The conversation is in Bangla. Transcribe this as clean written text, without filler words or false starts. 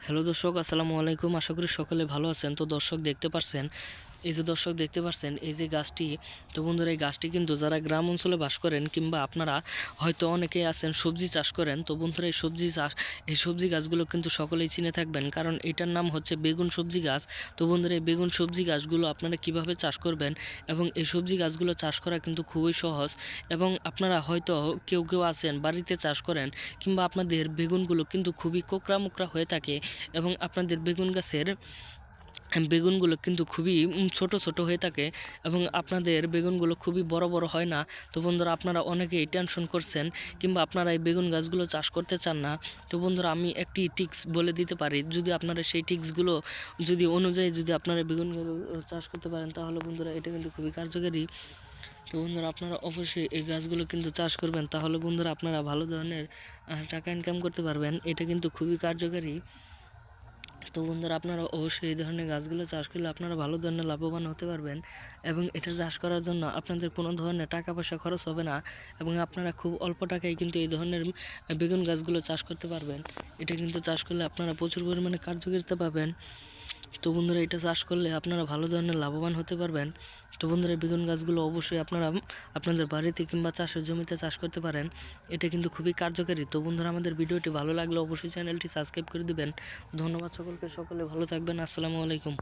হ্যালো দর্শক, আসসালামু আলাইকুম। আশা করি সকলে ভালো আছেন। তো দর্শক দেখতে পাচ্ছেন, এই যে গাছটি, তো বন্ধুরা এই গাছটি কিন্তু যারা গ্রাম অঞ্চলে বাস করেন কিংবা আপনারা হয়তো অনেকেই আছেন সবজি চাষ করেন, তো বন্ধুরা এই সবজি গাছগুলো কিন্তু সকলেই চিনে থাকবেন, কারণ এটার নাম হচ্ছে বেগুন সবজি গাছ। তো বন্ধুরা এই বেগুন সবজি গাছগুলো আপনারা কিভাবে চাষ করবেন এবং এই সবজি গাছগুলো চাষ করা কিন্তু খুবই সহজ। এবং আপনারা হয়তো কেউ কেউ আছেন বাড়িতে চাষ করেন, কিংবা আপনাদের বেগুনগুলো কিন্তু খুবই কোঁকড়া মোকড়া হয়ে থাকে এবং আপনাদের বেগুনগুলো কিন্তু খুবই ছোট ছোট হয়ে থাকে এবং আপনাদের বেগুনগুলো খুবই বড় বড় হয় না। তো বন্ধুরা আপনারা অনেকেই টেনশন করছেন কিংবা আপনারা এই বেগুন গাছগুলো চাষ করতে চান না। তো বন্ধুরা আমি একটি টিক্স বলে দিতে পারি, যদি আপনারা সেই টিক্সগুলো অনুযায়ী আপনারা বেগুনগুলো চাষ করতে পারেন, তাহলে বন্ধুরা এটা কিন্তু খুবই কার্যকারী। তো বন্ধুরা আপনারা অবশ্যই এই গাছগুলো কিন্তু চাষ করবেন, তাহলে বন্ধুরা আপনারা ভালো ধরনের টাকা ইনকাম করতে পারবেন। এটা কিন্তু খুবই কার্যকারী। তো বন্ধুরা আপনারা অবশ্যই এই ধরনের গাছগুলো চাষ করলে আপনারা ভালো ধরনের লাভবান হতে পারবেন এবং এটা চাষ করার জন্য আপনাদের কোনো ধরনের টাকা পয়সা খরচ হবে না এবং আপনারা খুব অল্প টাকায় কিন্তু এই ধরনের বেগুন গাছগুলো চাষ করতে পারবেন। এটা কিন্তু চাষ করলে আপনারা প্রচুর পরিমাণে কার্যকারিতা পাবেন। তো বন্ধুরা এটা চাষ করলে আপনারা ভালো ধরনের লাভবান হতে পারবেন। তো বন্ধুরা বেগুন গাছগুলো অবশ্যই আপনারা আপনাদের বাড়িতে কিংবা চাষের জমিতে চাষ করতে পারেন। এটা কিন্তু খুবই কার্যকারী। তো বন্ধুরা আমাদের ভিডিওটি ভালো লাগলে অবশ্যই চ্যানেলটি সাবস্ক্রাইব করে দিবেন। ধন্যবাদ সকলকে, সকলে ভালো থাকবেন। আসসালামু আলাইকুম।